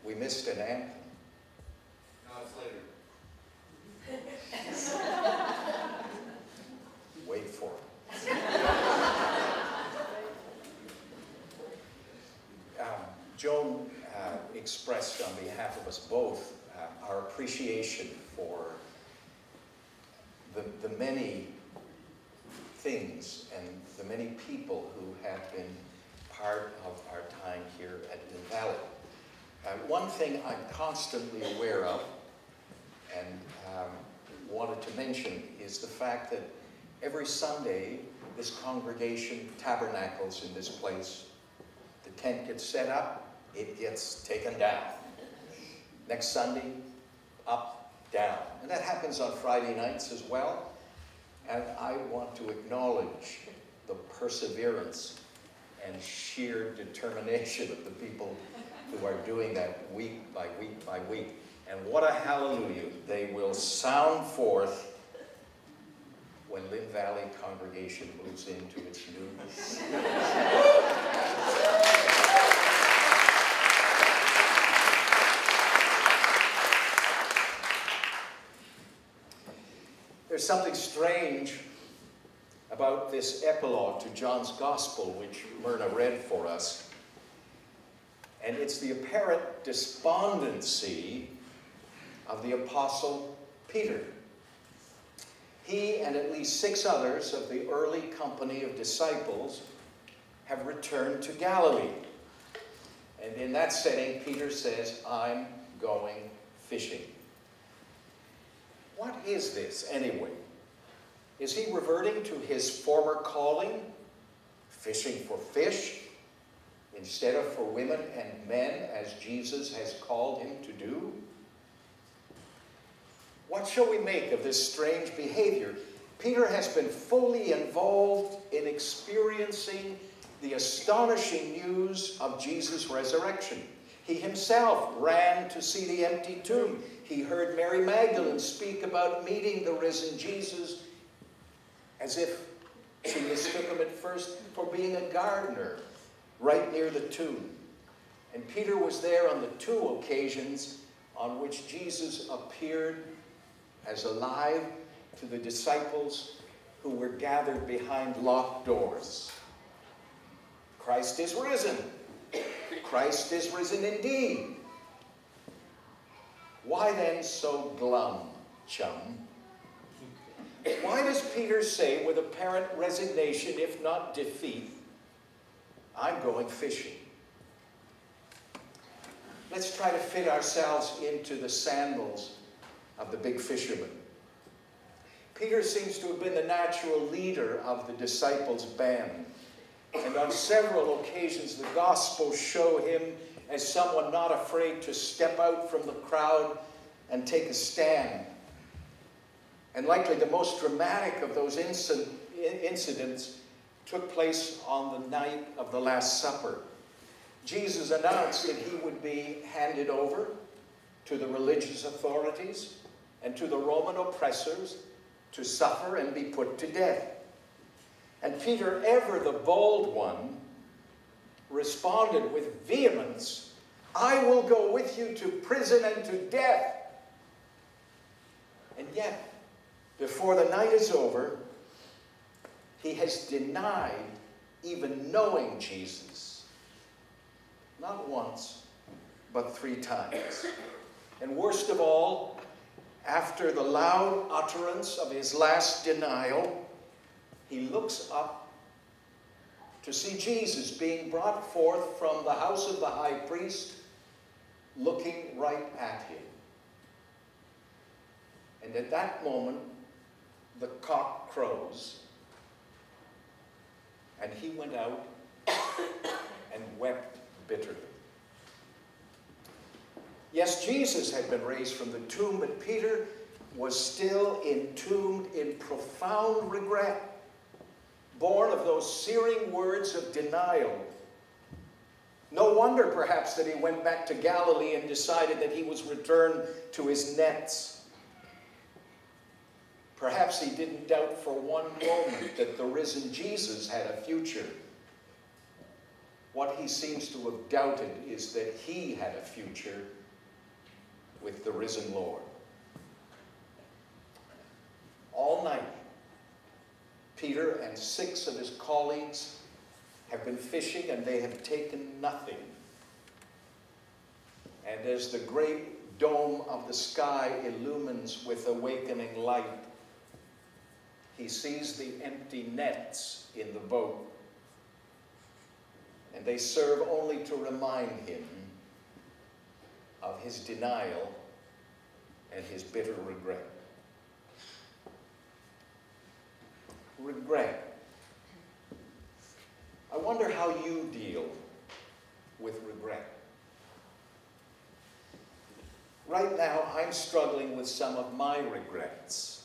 We missed an anthem. No, it's later. Wait for it. Joan expressed on behalf of us both our appreciation for the many things and the many people who have been part of our time here at Lynn Valley. One thing I'm constantly aware of and wanted to mention is the fact that every Sunday this congregation tabernacles in this place. The tent gets set up, it gets taken down. Next Sunday, up, down. And that happens on Friday nights as well. And I want to acknowledge the perseverance and sheer determination of the people who are doing that week by week by week. And what a hallelujah they will sound forth when Lynn Valley congregation moves into its new. There's something strange about this epilogue to John's Gospel, which Myrna read for us. And it's the apparent despondency of the Apostle Peter. He and at least 6 others of the early company of disciples have returned to Galilee. And in that setting, Peter says, I'm going fishing. What is this, anyway? Is he reverting to his former calling, fishing for fish, instead of for women and men, as Jesus has called him to do? What shall we make of this strange behavior? Peter has been fully involved in experiencing the astonishing news of Jesus' resurrection. He himself ran to see the empty tomb. He heard Mary Magdalene speak about meeting the risen Jesus as if she mistook him at first for being a gardener right near the tomb. And Peter was there on the 2 occasions on which Jesus appeared as alive to the disciples who were gathered behind locked doors. Christ is risen. Christ is risen indeed. Why then so glum, chum? Why does Peter say with apparent resignation, if not defeat, I'm going fishing? Let's try to fit ourselves into the sandals of the big fisherman. Peter seems to have been the natural leader of the disciples' band. And on several occasions, the Gospels show him as someone not afraid to step out from the crowd and take a stand. And likely the most dramatic of those incidents took place on the night of the Last Supper. Jesus announced that he would be handed over to the religious authorities and to the Roman oppressors to suffer and be put to death. And Peter, ever the bold one, responded with vehemence, I will go with you to prison and to death. And yet, before the night is over, he has denied even knowing Jesus. Not once, but 3 times. And worst of all, after the loud utterance of his last denial, he looks up to see Jesus being brought forth from the house of the high priest, looking right at him. And at that moment, the cock crows, and he went out and wept bitterly. Yes, Jesus had been raised from the tomb, but Peter was still entombed in profound regret, born of those searing words of denial. No wonder, perhaps, that he went back to Galilee and decided that he was returned to his nets. Perhaps he didn't doubt for one moment that the risen Jesus had a future. What he seems to have doubted is that he had a future with the risen Lord. All night, Peter and 6 of his colleagues have been fishing, and they have taken nothing. And as the great dome of the sky illumines with awakening light, he sees the empty nets in the boat. And they serve only to remind him of his denial and his bitter regret. Regret. I wonder how you deal with regret. Right now, I'm struggling with some of my regrets.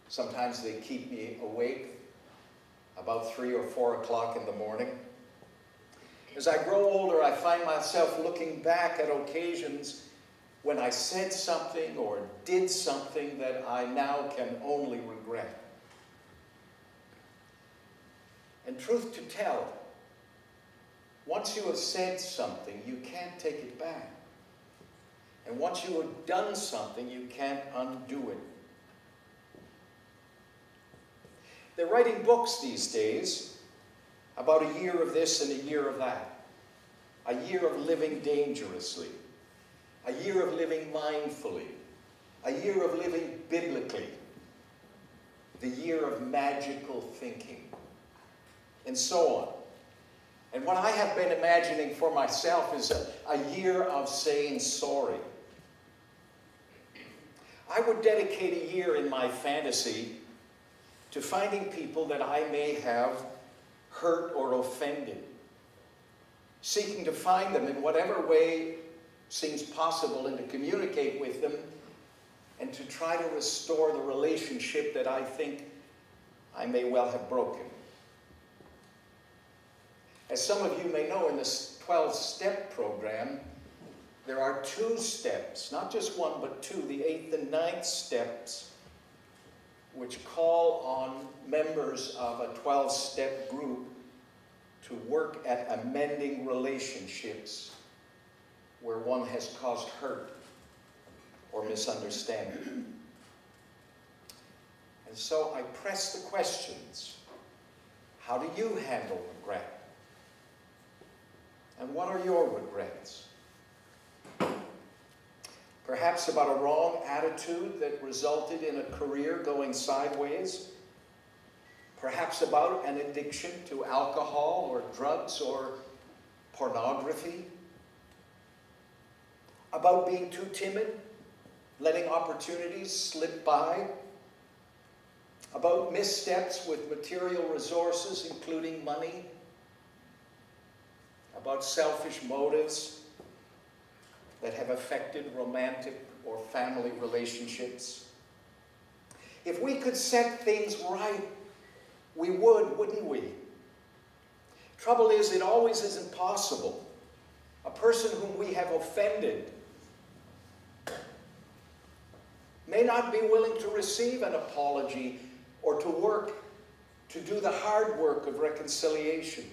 Sometimes they keep me awake about 3 or 4 o'clock in the morning. As I grow older, I find myself looking back at occasions when I said something or did something that I now can only regret. And truth to tell, once you have said something, you can't take it back. And once you have done something, you can't undo it. They're writing books these days about a year of this and a year of that. A year of living dangerously. A year of living mindfully. A year of living biblically. The year of magical thinking. And so on. And what I have been imagining for myself is a year of saying sorry. I would dedicate a year in my fantasy to finding people that I may have hurt or offended, seeking to find them in whatever way seems possible and to communicate with them and to try to restore the relationship that I think I may well have broken. As some of you may know, in this 12-step program, there are 2 steps, not just 1, but 2, the 8th and 9th steps, which call on members of a 12-step group to work at amending relationships where one has caused hurt or misunderstanding. And so I press the questions. How do you handle regret? And what are your regrets? Perhaps about a wrong attitude that resulted in a career going sideways. Perhaps about an addiction to alcohol or drugs or pornography. About being too timid, letting opportunities slip by. About missteps with material resources, including money. About selfish motives that have affected romantic or family relationships. If we could set things right, we would, wouldn't we? Trouble is, it always isn't possible. A person whom we have offended may not be willing to receive an apology or to do the hard work of reconciliation.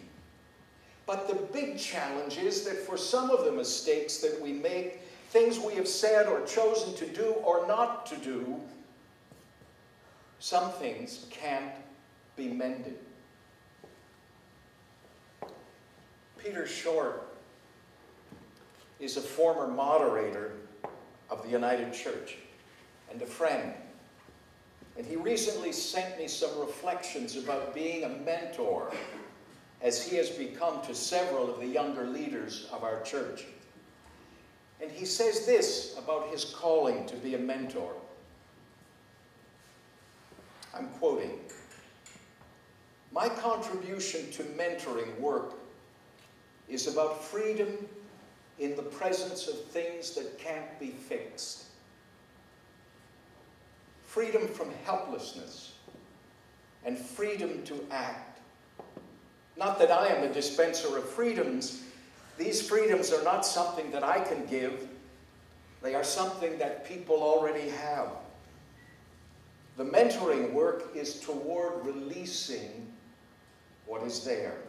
But the big challenge is that for some of the mistakes that we make, things we have said or chosen to do or not to do, some things can't be mended. Peter Short is a former moderator of the United Church and a friend. And he recently sent me some reflections about being a mentor as he has become to several of the younger leaders of our church. And he says this about his calling to be a mentor. I'm quoting, "My contribution to mentoring work is about freedom in the presence of things that can't be fixed. Freedom from helplessness and freedom to act. Not that I am a dispenser of freedoms. These freedoms are not something that I can give. They are something that people already have. The mentoring work is toward releasing what is there.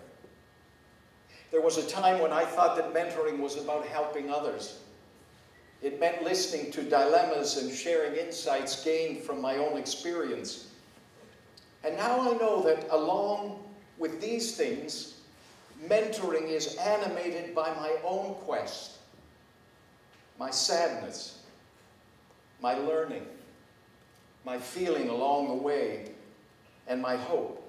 There was a time when I thought that mentoring was about helping others. It meant listening to dilemmas and sharing insights gained from my own experience. And now I know that along with these things, mentoring is animated by my own quest, my sadness, my learning, my feeling along the way, and my hope.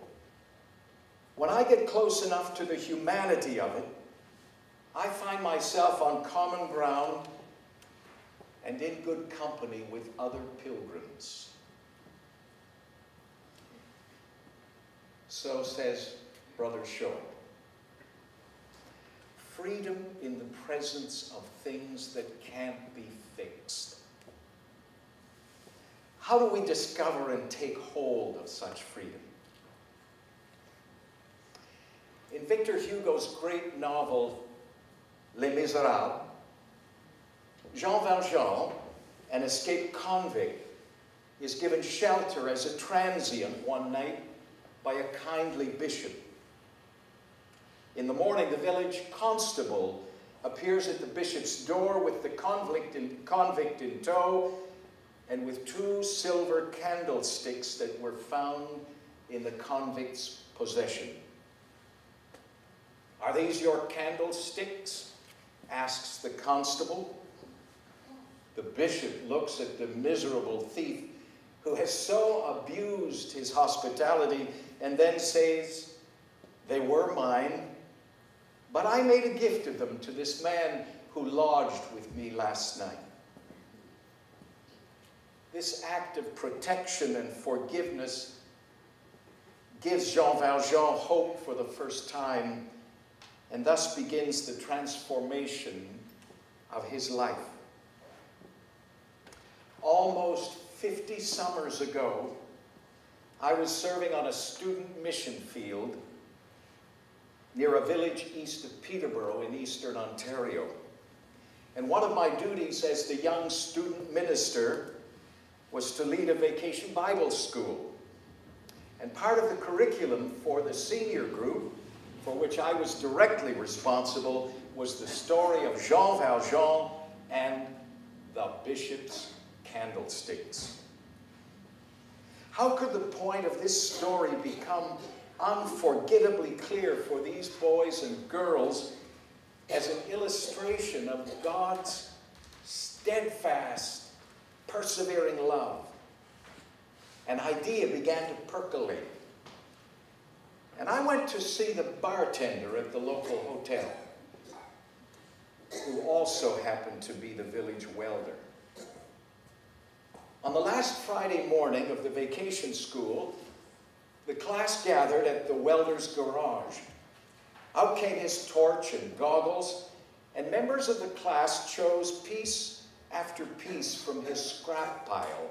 When I get close enough to the humanity of it, I find myself on common ground and in good company with other pilgrims. So says Brother Shaw. Freedom in the presence of things that can't be fixed. How do we discover and take hold of such freedom? In Victor Hugo's great novel, Les Miserables, Jean Valjean, an escaped convict, is given shelter as a transient one night by a kindly bishop. In the morning, the village constable appears at the bishop's door with the convict in tow and with 2 silver candlesticks that were found in the convict's possession. "Are these your candlesticks?" asks the constable. The bishop looks at the miserable thief who has so abused his hospitality and then says, "They were mine, but I made a gift of them to this man who lodged with me last night." This act of protection and forgiveness gives Jean Valjean hope for the first time, and thus begins the transformation of his life. Almost 50 summers ago, I was serving on a student mission field near a village east of Peterborough in eastern Ontario. And one of my duties as the young student minister was to lead a vacation Bible school. And part of the curriculum for the senior group, for which I was directly responsible, was the story of Jean Valjean and the bishop's candlesticks. How could the point of this story become unforgettably clear for these boys and girls as an illustration of God's steadfast, persevering love? An idea began to percolate. And I went to see the bartender at the local hotel, who also happened to be the village welder. On the last Friday morning of the vacation school, the class gathered at the welder's garage. Out came his torch and goggles, and members of the class chose piece after piece from his scrap pile.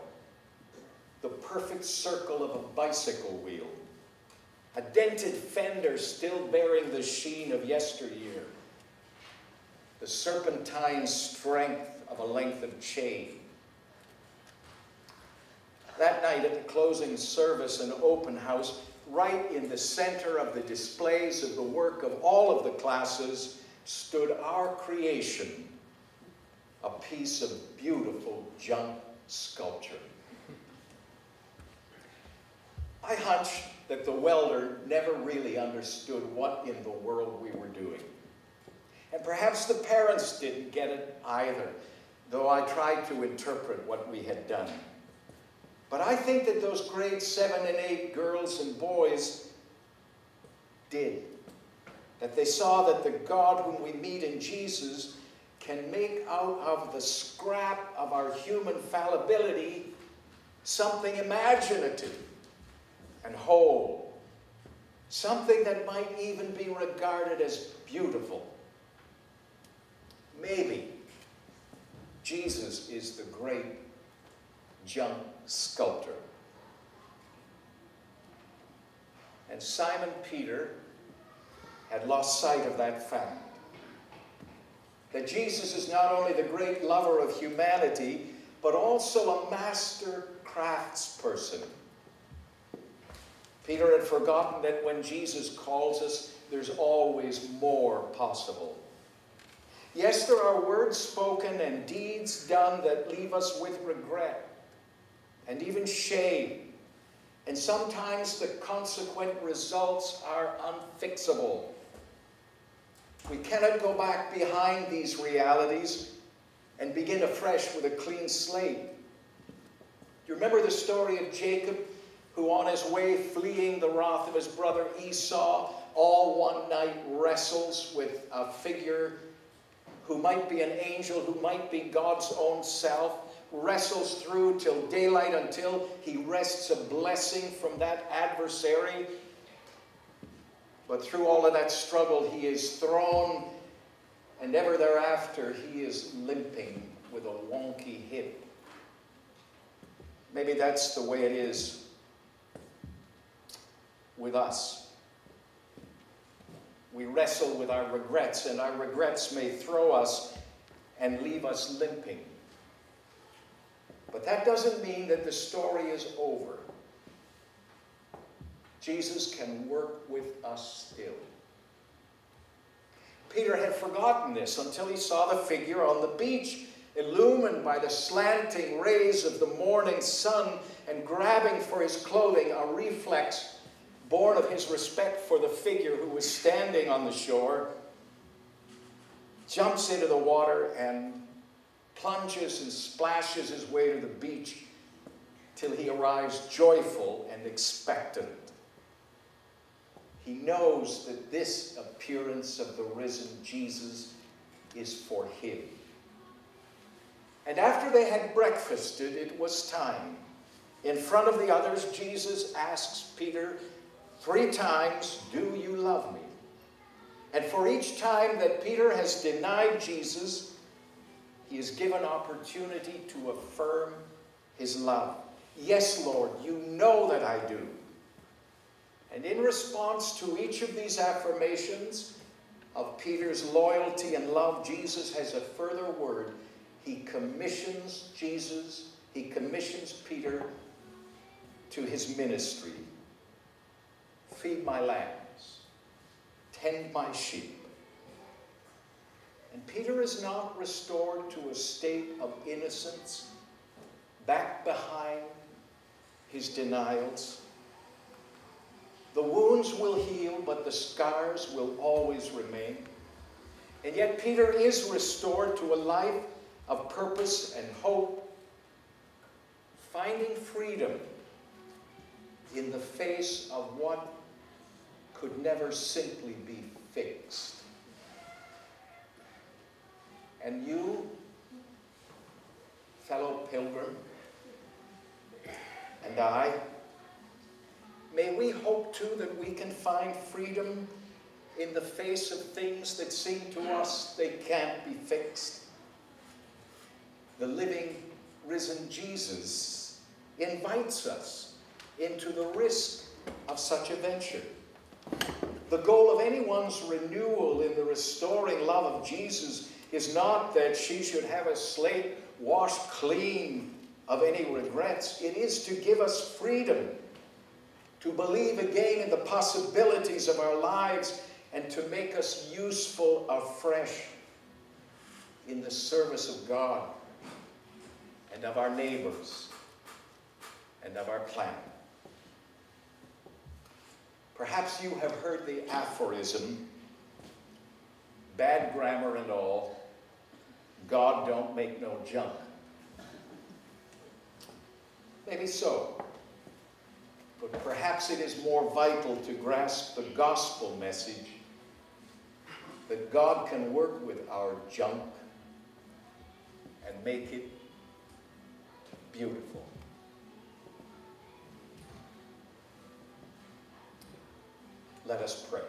The perfect circle of a bicycle wheel, a dented fender still bearing the sheen of yesteryear, the serpentine strength of a length of chain. That night at the closing service and open house, right in the center of the displays of the work of all of the classes, stood our creation, a piece of beautiful junk sculpture. I hunch that the welder never really understood what in the world we were doing. And perhaps the parents didn't get it either, though I tried to interpret what we had done. But I think that those grades 7 and 8 girls and boys did. That they saw that the God whom we meet in Jesus can make out of the scrap of our human fallibility something imaginative and whole. Something that might even be regarded as beautiful. Maybe Jesus is the great junk sculptor. And Simon Peter had lost sight of that fact. That Jesus is not only the great lover of humanity, but also a master craftsperson. Peter had forgotten that when Jesus calls us there's always more possible. Yes, there are words spoken and deeds done that leave us with regret and even shame. And sometimes the consequent results are unfixable. We cannot go back behind these realities and begin afresh with a clean slate. You remember the story of Jacob, who on his way fleeing the wrath of his brother Esau, all one night wrestles with a figure who might be an angel, who might be God's own self, wrestles through till daylight until he wrests a blessing from that adversary. But through all of that struggle, he is thrown, and ever thereafter he is limping with a wonky hip. Maybe that's the way it is with us. We wrestle with our regrets, and our regrets may throw us and leave us limping. But that doesn't mean that the story is over. Jesus can work with us still. Peter had forgotten this until he saw the figure on the beach, illumined by the slanting rays of the morning sun, and grabbing for his clothing, a reflex born of his respect for the figure who was standing on the shore, jumps into the water and plunges and splashes his way to the beach till he arrives joyful and expectant. He knows that this appearance of the risen Jesus is for him. And after they had breakfasted, it was time. In front of the others, Jesus asks Peter 3 times, "Do you love me?" And for each time that Peter has denied Jesus, he is given opportunity to affirm his love. "Yes, Lord, you know that I do." And in response to each of these affirmations of Peter's loyalty and love, Jesus has a further word. He commissions Peter to his ministry. "Feed my lambs, tend my sheep." And Peter is not restored to a state of innocence, back behind his denials. The wounds will heal, but the scars will always remain. And yet Peter is restored to a life of purpose and hope, finding freedom in the face of what could never simply be fixed. And you, fellow pilgrim, and I, may we hope too that we can find freedom in the face of things that seem to us they can't be fixed. The living, risen Jesus invites us into the risk of such a venture. The goal of anyone's renewal in the restoring love of Jesus is not that she should have a slate washed clean of any regrets. It is to give us freedom to believe again in the possibilities of our lives and to make us useful afresh in the service of God and of our neighbors and of our planet. Perhaps you have heard the aphorism, bad grammar and all, God don't make no junk. Maybe so. But perhaps it is more vital to grasp the gospel message that God can work with our junk and make it beautiful. Let us pray.